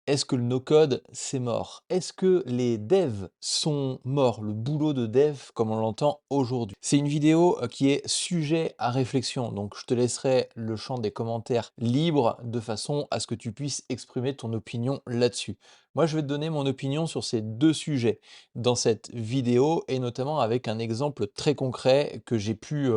Est-ce que le no-code, c'est mort? Est-ce que les devs sont morts? Le boulot de dev, comme on l'entend aujourd'hui. C'est une vidéo qui est sujet à réflexion, donc je te laisserai le champ des commentaires libre de façon à ce que tu puisses exprimer ton opinion là-dessus. Moi, je vais te donner mon opinion sur ces deux sujets dans cette vidéo et notamment avec un exemple très concret que j'ai pu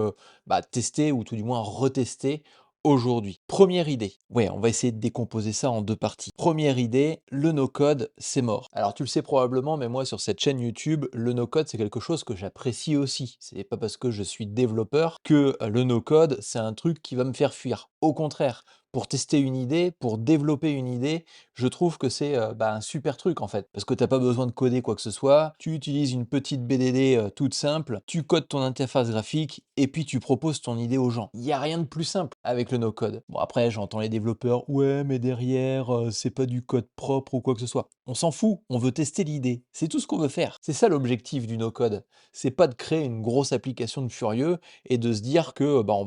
tester ou tout du moins retester aujourd'hui. Première idée, ouais, on va essayer de décomposer ça en deux parties. Première idée, le no-code, c'est mort. Alors tu le sais probablement, mais moi sur cette chaîne YouTube, le no-code, c'est quelque chose que j'apprécie aussi. C'est pas parce que je suis développeur que le no-code, c'est un truc qui va me faire fuir. Au contraire, pour tester une idée, pour développer une idée, je trouve que c'est un super truc en fait. Parce que t'as pas besoin de coder quoi que ce soit, tu utilises une petite BDD toute simple, tu codes ton interface graphique et puis tu proposes ton idée aux gens. Il n'y a rien de plus simple avec le no-code. Bon après, j'entends les développeurs, ouais mais derrière, c'est pas du code propre ou quoi que ce soit. On s'en fout, on veut tester l'idée. C'est tout ce qu'on veut faire. C'est ça l'objectif du no-code. C'est pas de créer une grosse application de furieux et de se dire que on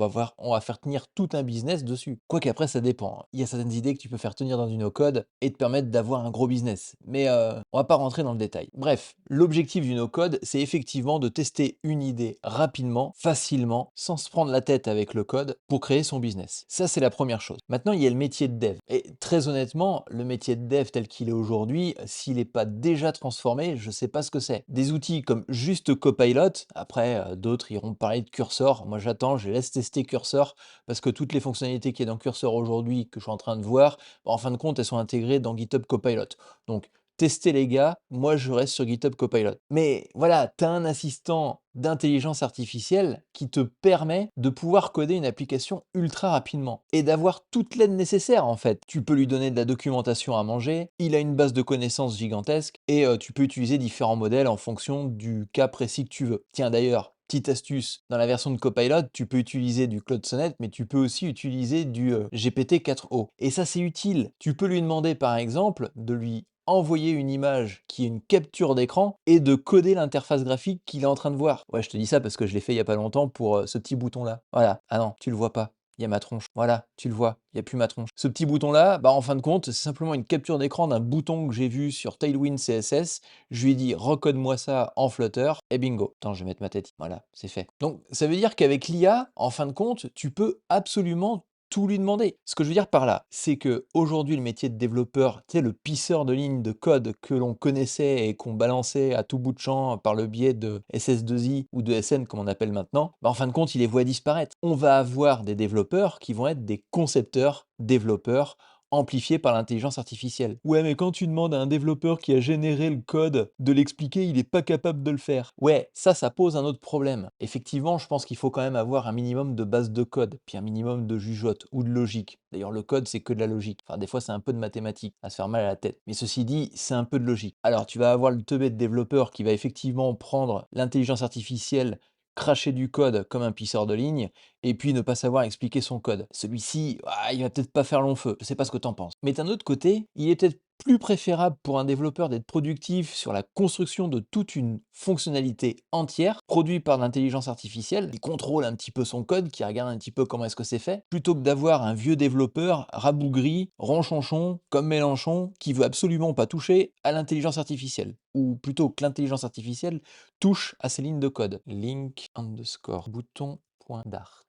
va faire tenir tout un business dessus. Quoi qu'après ça dépend, hein. Il y a certaines idées que tu peux faire tenir dans du no-code et te permettre d'avoir un gros business. Mais on va pas rentrer dans le détail. Bref, l'objectif du no-code, c'est effectivement de tester une idée rapidement, facilement, sans se prendre la tête avec le code pour créer son business. Ça, c'est la première chose. Maintenant, il y a le métier de dev. Et très honnêtement, le métier de dev tel qu'il est aujourd'hui, s'il n'est pas déjà transformé, je sais pas ce que c'est. Des outils comme juste Copilot, après, d'autres iront parler de Cursor. Moi, j'attends, je laisse tester Cursor parce que toutes les fonctionnalités qu'il y a dans Cursor aujourd'hui que je suis en train de voir, en fin de compte, elles sont intégrées dans GitHub Copilot. Donc, testez les gars, moi je reste sur GitHub Copilot. Mais voilà, tu as un assistant d'intelligence artificielle qui te permet de pouvoir coder une application ultra rapidement et d'avoir toute l'aide nécessaire en fait. Tu peux lui donner de la documentation à manger, il a une base de connaissances gigantesque et tu peux utiliser différents modèles en fonction du cas précis que tu veux. Tiens d'ailleurs, petite astuce, dans la version de Copilot, tu peux utiliser du Claude Sonnet, mais tu peux aussi utiliser du GPT-4o. Et ça, c'est utile. Tu peux lui demander, par exemple, de lui envoyer une image qui est une capture d'écran et de coder l'interface graphique qu'il est en train de voir. Ouais, je te dis ça parce que je l'ai fait il y a pas longtemps pour ce petit bouton-là. Voilà. Ah non, tu le vois pas. Il y a ma tronche. Voilà, tu le vois, il n'y a plus ma tronche. Ce petit bouton-là, en fin de compte, c'est simplement une capture d'écran d'un bouton que j'ai vu sur Tailwind CSS. Je lui ai dit, recode-moi ça en Flutter, et bingo. Attends, je vais mettre ma tête. Voilà, c'est fait. Donc, ça veut dire qu'avec l'IA, en fin de compte, tu peux absolument tout lui demander. Ce que je veux dire par là, c'est que aujourd'hui le métier de développeur, tu sais, le pisseur de lignes de code que l'on connaissait et qu'on balançait à tout bout de champ par le biais de SS2I ou de SN comme on appelle maintenant, en fin de compte, il les voit disparaître. On va avoir des développeurs qui vont être des concepteurs, développeurs, amplifiés par l'intelligence artificielle. Ouais, mais quand tu demandes à un développeur qui a généré le code de l'expliquer, il n'est pas capable de le faire. Ouais, ça pose un autre problème. Effectivement, je pense qu'il faut quand même avoir un minimum de base de code, puis un minimum de jugeote ou de logique. D'ailleurs, le code, c'est que de la logique. Enfin, des fois, c'est un peu de mathématiques, à se faire mal à la tête. Mais ceci dit, c'est un peu de logique. Alors, tu vas avoir le teubé de développeur qui va effectivement prendre l'intelligence artificielle, cracher du code comme un pisseur de ligne, et puis ne pas savoir expliquer son code. Celui-ci, il va peut-être pas faire long feu, je sais pas ce que t'en penses. Mais d'un autre côté, il est peut-être plus préférable pour un développeur d'être productif sur la construction de toute une fonctionnalité entière, produite par l'intelligence artificielle, qui contrôle un petit peu son code, qui regarde un petit peu comment est-ce que c'est fait, plutôt que d'avoir un vieux développeur rabougri, ronchonchon, comme Mélenchon, qui veut absolument pas toucher à l'intelligence artificielle. Ou plutôt que l'intelligence artificielle touche à ses lignes de code. Link underscore bouton .dart.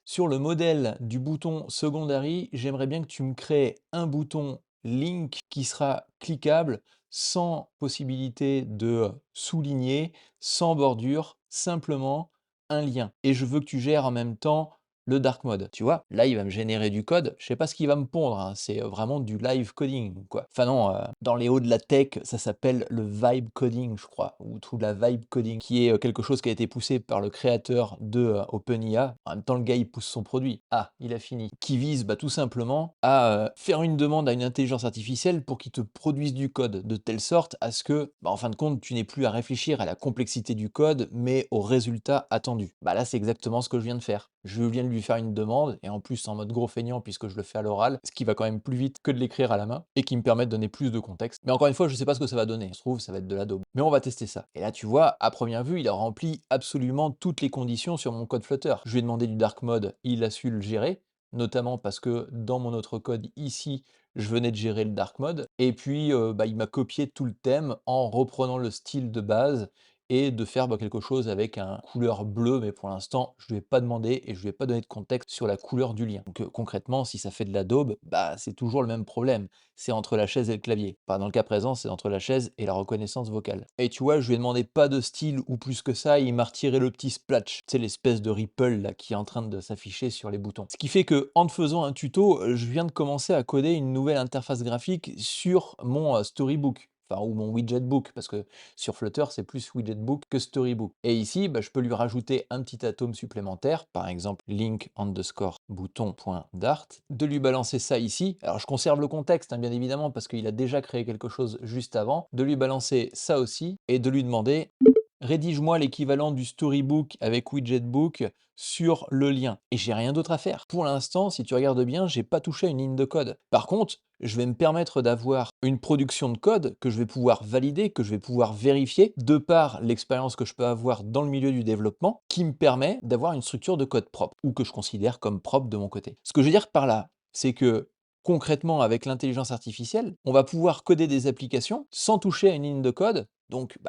Sur le modèle du bouton secondary, j'aimerais bien que tu me crées un bouton link qui sera cliquable sans possibilité de souligner, sans bordure, simplement un lien. Et je veux que tu gères en même temps le dark mode. Tu vois, là, il va me générer du code. Je sais pas ce qu'il va me pondre, hein. C'est vraiment du live coding, quoi. Enfin non, dans les hauts de la tech, ça s'appelle le vibe coding, je crois, ou tout la vibe coding, qui est quelque chose qui a été poussé par le créateur de OpenIA. En même temps, le gars, il pousse son produit. Ah, il a fini. Qui vise tout simplement à faire une demande à une intelligence artificielle pour qu'il te produise du code de telle sorte à ce que, en fin de compte, tu n'aies plus à réfléchir à la complexité du code, mais au résultat attendu. Là, c'est exactement ce que je viens de faire. Je viens de lui faire une demande, et en plus en mode gros feignant puisque je le fais à l'oral, ce qui va quand même plus vite que de l'écrire à la main, et qui me permet de donner plus de contexte. Mais encore une fois, je sais pas ce que ça va donner. Ça se trouve, ça va être de la daube. Mais on va tester ça. Et là, tu vois, à première vue, il a rempli absolument toutes les conditions sur mon code Flutter. Je lui ai demandé du dark mode, il a su le gérer. notamment parce que dans mon autre code ici, je venais de gérer le dark mode et puis, il m'a copié tout le thème en reprenant le style de base et de faire, quelque chose avec un couleur bleue, mais pour l'instant, je lui ai pas demandé et je lui ai pas donné de contexte sur la couleur du lien. Donc, concrètement, si ça fait de la daube, c'est toujours le même problème. C'est entre la chaise et le clavier. Enfin, dans le cas présent, c'est entre la chaise et la reconnaissance vocale. Et tu vois, je lui ai demandé pas de style ou plus que ça, il m'a retiré le petit splash, tu sais, l'espèce de ripple là qui est en train de s'afficher sur les boutons. Ce qui fait que, en te faisant un tuto, je viens de commencer à coder une nouvelle interface graphique sur mon Storybook. Enfin, ou mon widget book, parce que sur Flutter, c'est plus widget book que storybook. Et ici, je peux lui rajouter un petit atome supplémentaire, par exemple link underscore bouton.dart, de lui balancer ça ici. Alors je conserve le contexte, hein, bien évidemment, parce qu'il a déjà créé quelque chose juste avant, de lui balancer ça aussi, et de lui demander rédige-moi l'équivalent du storybook avec widgetbook sur le lien. Et j'ai rien d'autre à faire. Pour l'instant, si tu regardes bien, j'ai pas touché à une ligne de code. Par contre, je vais me permettre d'avoir une production de code que je vais pouvoir valider, que je vais pouvoir vérifier, de par l'expérience que je peux avoir dans le milieu du développement, qui me permet d'avoir une structure de code propre, ou que je considère comme propre de mon côté. Ce que je veux dire par là, c'est que concrètement, avec l'intelligence artificielle, on va pouvoir coder des applications sans toucher à une ligne de code. Donc,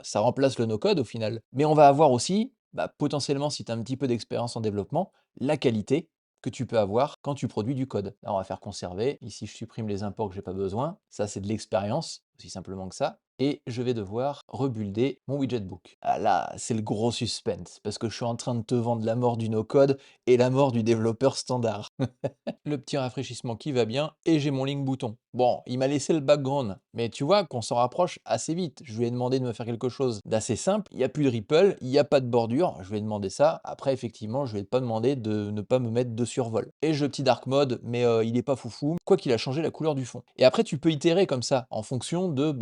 ça remplace le no-code au final. Mais on va avoir aussi, potentiellement, si tu as un petit peu d'expérience en développement, la qualité que tu peux avoir quand tu produis du code. Là, on va faire conserver. Ici, je supprime les imports que j'ai pas besoin. Ça, c'est de l'expérience, aussi simplement que ça. Et je vais devoir rebuilder mon widget book. Ah là, c'est le gros suspense, parce que je suis en train de te vendre la mort du no-code et la mort du développeur standard. Le petit rafraîchissement qui va bien et j'ai mon link bouton. Bon, il m'a laissé le background, mais tu vois qu'on s'en rapproche assez vite. Je lui ai demandé de me faire quelque chose d'assez simple. Il n'y a plus de ripple, il n'y a pas de bordure. Je lui ai demandé ça. Après, effectivement, je lui ai pas demandé de ne pas me mettre de survol. Et j'ai le petit dark mode, mais il est pas foufou. Quoi qu'il a changé la couleur du fond. Et après, tu peux itérer comme ça en fonction de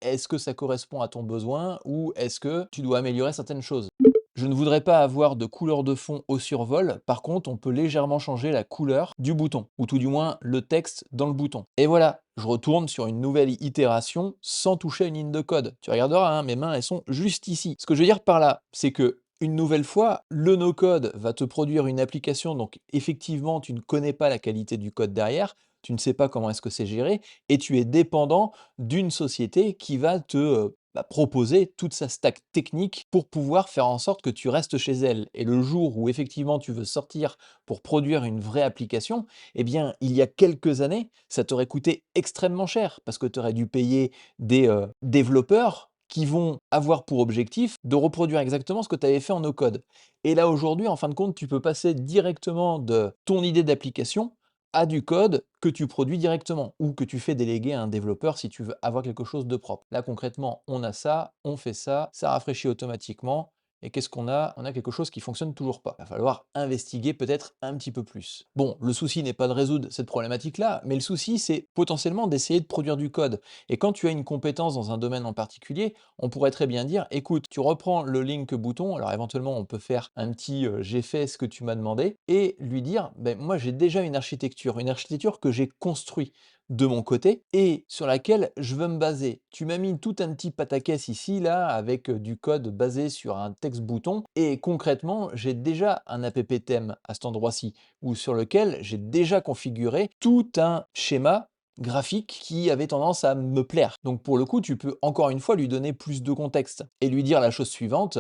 est-ce que ça correspond à ton besoin ou est-ce que tu dois améliorer certaines choses. Je ne voudrais pas avoir de couleur de fond au survol, par contre on peut légèrement changer la couleur du bouton, ou tout du moins le texte dans le bouton. Et voilà, je retourne sur une nouvelle itération sans toucher à une ligne de code. Tu regarderas, hein, mes mains elles sont juste ici. Ce que je veux dire par là, c'est que une nouvelle fois, le no-code va te produire une application, donc effectivement tu ne connais pas la qualité du code derrière, tu ne sais pas comment est-ce que c'est géré, et tu es dépendant d'une société qui va te proposer toute sa stack technique pour pouvoir faire en sorte que tu restes chez elle. Et le jour où effectivement tu veux sortir pour produire une vraie application, eh bien, il y a quelques années, ça t'aurait coûté extrêmement cher parce que tu aurais dû payer des développeurs qui vont avoir pour objectif de reproduire exactement ce que tu avais fait en no code. Et là aujourd'hui, en fin de compte, tu peux passer directement de ton idée d'application à du code que tu produis directement ou que tu fais déléguer à un développeur si tu veux avoir quelque chose de propre. Là, concrètement, on a ça, on fait ça rafraîchit automatiquement. Et qu'est-ce qu'on a? On a quelque chose qui fonctionne toujours pas. Il va falloir investiguer peut-être un petit peu plus. Bon, le souci n'est pas de résoudre cette problématique-là, mais le souci, c'est potentiellement d'essayer de produire du code. Et quand tu as une compétence dans un domaine en particulier, on pourrait très bien dire, écoute, tu reprends le link bouton, alors éventuellement on peut faire un petit j'ai fait ce que tu m'as demandé, et lui dire, moi j'ai déjà une architecture que j'ai construite de mon côté et sur laquelle je veux me baser. Tu m'as mis tout un petit pataquès ici, là, avec du code basé sur un texte bouton, et concrètement, j'ai déjà un app thème à cet endroit-ci, ou sur lequel j'ai déjà configuré tout un schéma graphique qui avait tendance à me plaire. Donc pour le coup, tu peux encore une fois lui donner plus de contexte et lui dire la chose suivante.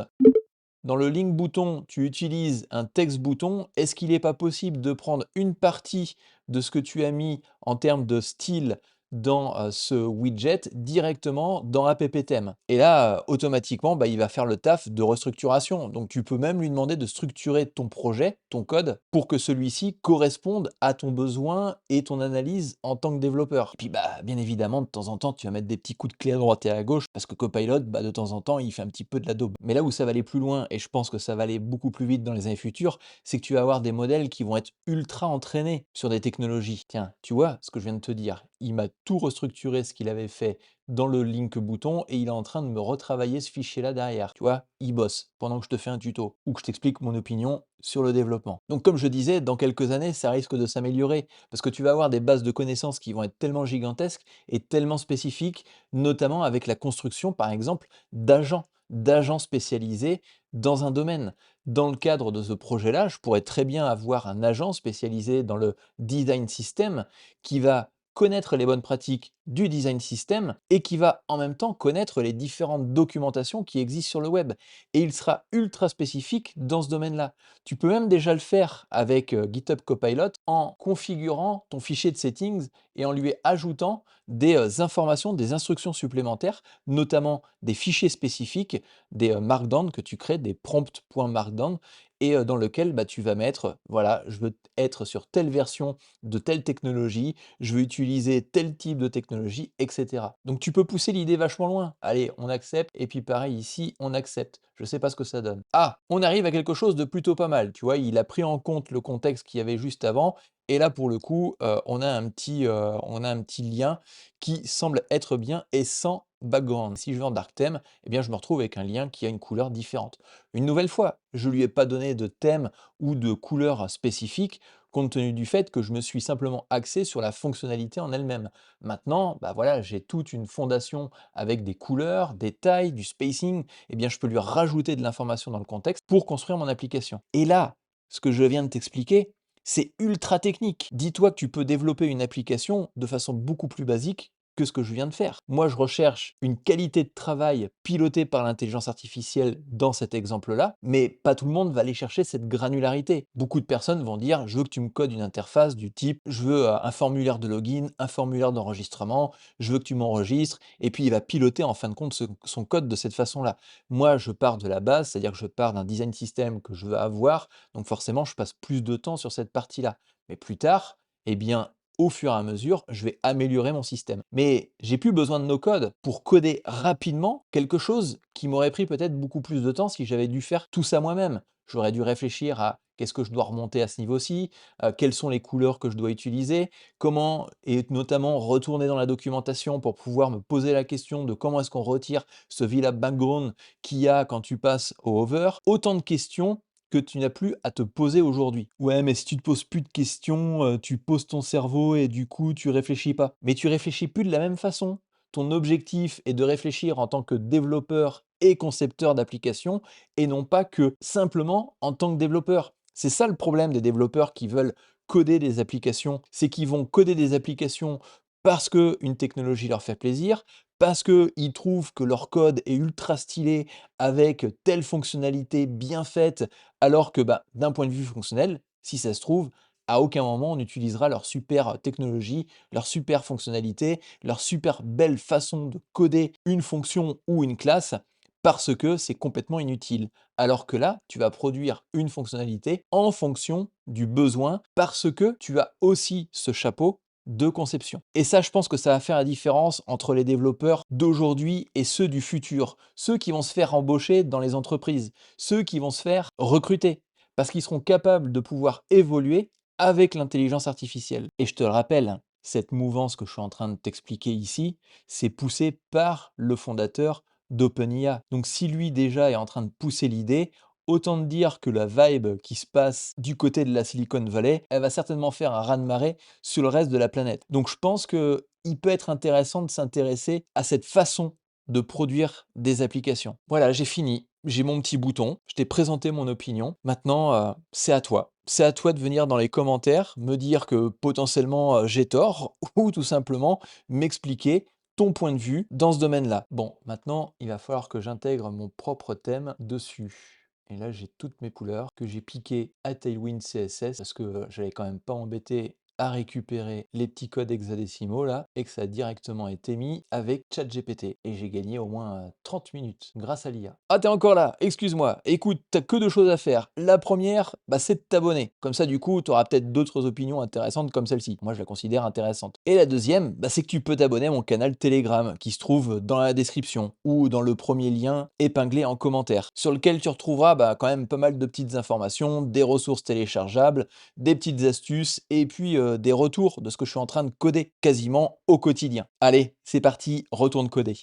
Dans le link bouton, tu utilises un texte bouton. Est-ce qu'il n'est pas possible de prendre une partie de ce que tu as mis en termes de style dans ce widget directement dans AppTheme? Et là, automatiquement, il va faire le taf de restructuration. Donc tu peux même lui demander de structurer ton projet, ton code, pour que celui-ci corresponde à ton besoin et ton analyse en tant que développeur. Et puis bien évidemment, de temps en temps, tu vas mettre des petits coups de clé à droite et à gauche, parce que Copilot, de temps en temps, il fait un petit peu de la daube. Mais là où ça va aller plus loin, et je pense que ça va aller beaucoup plus vite dans les années futures, c'est que tu vas avoir des modèles qui vont être ultra entraînés sur des technologies. Tiens, tu vois ce que je viens de te dire? Il m'a tout restructuré ce qu'il avait fait dans le link bouton et il est en train de me retravailler ce fichier-là derrière. Tu vois, il bosse pendant que je te fais un tuto ou que je t'explique mon opinion sur le développement. Donc comme je disais, dans quelques années, ça risque de s'améliorer parce que tu vas avoir des bases de connaissances qui vont être tellement gigantesques et tellement spécifiques, notamment avec la construction, par exemple, d'agents. d'agents spécialisés dans un domaine. Dans le cadre de ce projet-là, je pourrais très bien avoir un agent spécialisé dans le design system qui va connaître les bonnes pratiques du design system et qui va en même temps connaître les différentes documentations qui existent sur le web. Et il sera ultra spécifique dans ce domaine-là. Tu peux même déjà le faire avec GitHub Copilot en configurant ton fichier de settings et en lui ajoutant des informations, des instructions supplémentaires, notamment des fichiers spécifiques, des markdown que tu crées, des prompts.markdown, et dans lequel bah, tu vas mettre, voilà, je veux être sur telle version de telle technologie, je veux utiliser tel type de technologie, etc. Donc tu peux pousser l'idée vachement loin. Allez, on accepte, et puis pareil ici, on accepte. Je ne sais pas ce que ça donne. Ah, on arrive à quelque chose de plutôt pas mal. Tu vois, il a pris en compte le contexte qu'il y avait juste avant, et là pour le coup, on a un petit lien qui semble être bien et sans background. Si je vais en dark theme, eh bien je me retrouve avec un lien qui a une couleur différente. Une nouvelle fois, je ne lui ai pas donné de thème ou de couleur spécifique, compte tenu du fait que je me suis simplement axé sur la fonctionnalité en elle-même. Maintenant, bah voilà, j'ai toute une fondation avec des couleurs, des tailles, du spacing, eh bien je peux lui rajouter de l'information dans le contexte pour construire mon application. Et là, ce que je viens de t'expliquer, c'est ultra technique. Dis-toi que tu peux développer une application de façon beaucoup plus basique que ce que je viens de faire. Moi, je recherche une qualité de travail pilotée par l'intelligence artificielle dans cet exemple-là, mais pas tout le monde va aller chercher cette granularité. Beaucoup de personnes vont dire, je veux que tu me codes une interface du type, je veux un formulaire de login, un formulaire d'enregistrement, je veux que tu m'enregistres, et puis il va piloter en fin de compte son code de cette façon-là. Moi, je pars de la base, c'est-à-dire que je pars d'un design system que je veux avoir, donc forcément, je passe plus de temps sur cette partie-là. Mais plus tard, eh bien, au fur et à mesure, je vais améliorer mon système. Mais j'ai plus besoin de no code pour coder rapidement quelque chose qui m'aurait pris peut-être beaucoup plus de temps si j'avais dû faire tout ça moi-même. J'aurais dû réfléchir à qu'est-ce que je dois remonter à ce niveau-ci, quelles sont les couleurs que je dois utiliser, comment, et notamment retourner dans la documentation pour pouvoir me poser la question de comment est-ce qu'on retire ce VLAB background qu'il y a quand tu passes au hover. Autant de questions que tu n'as plus à te poser aujourd'hui. Ouais, mais si tu te poses plus de questions, tu poses ton cerveau et du coup, tu réfléchis pas. Mais tu réfléchis plus de la même façon. Ton objectif est de réfléchir en tant que développeur et concepteur d'applications et non pas que simplement en tant que développeur. C'est ça le problème des développeurs qui veulent coder des applications, c'est qu'ils vont coder des applications parce qu'une technologie leur fait plaisir, parce qu'ils trouvent que leur code est ultra stylé avec telle fonctionnalité bien faite, alors que bah, d'un point de vue fonctionnel, si ça se trouve, à aucun moment on utilisera leur super technologie, leur super fonctionnalité, leur super belle façon de coder une fonction ou une classe, parce que c'est complètement inutile. Alors que là, tu vas produire une fonctionnalité en fonction du besoin, parce que tu as aussi ce chapeau de conception. Et ça, je pense que ça va faire la différence entre les développeurs d'aujourd'hui et ceux du futur. Ceux qui vont se faire embaucher dans les entreprises, ceux qui vont se faire recruter, parce qu'ils seront capables de pouvoir évoluer avec l'intelligence artificielle. Et je te le rappelle, hein, cette mouvance que je suis en train de t'expliquer ici, c'est poussé par le fondateur d'OpenIA. Donc si lui déjà est en train de pousser l'idée, autant te dire que la vibe qui se passe du côté de la Silicon Valley, elle va certainement faire un raz-de-marée sur le reste de la planète. Donc je pense qu'il peut être intéressant de s'intéresser à cette façon de produire des applications. Voilà, j'ai fini. J'ai mon petit bouton, je t'ai présenté mon opinion. Maintenant, c'est à toi. C'est à toi de venir dans les commentaires, me dire que potentiellement j'ai tort, ou tout simplement m'expliquer ton point de vue dans ce domaine-là. Bon, maintenant, il va falloir que j'intègre mon propre thème dessus. Et là, j'ai toutes mes couleurs que j'ai piquées à Tailwind CSS parce que j'avais quand même pas embêté à récupérer les petits codes hexadécimaux là et que ça a directement été mis avec ChatGPT. Et j'ai gagné au moins 30 minutes grâce à l'IA. Ah, t'es encore là, excuse-moi. Écoute, t'as que deux choses à faire. La première, bah, c'est de t'abonner. Comme ça, du coup, t'auras peut-être d'autres opinions intéressantes comme celle-ci. Moi, je la considère intéressante. Et la deuxième, bah, c'est que tu peux t'abonner à mon canal Telegram qui se trouve dans la description ou dans le premier lien épinglé en commentaire, sur lequel tu retrouveras bah, quand même pas mal de petites informations, des ressources téléchargeables, des petites astuces et puis des retours de ce que je suis en train de coder quasiment au quotidien. Allez, c'est parti, retourne coder.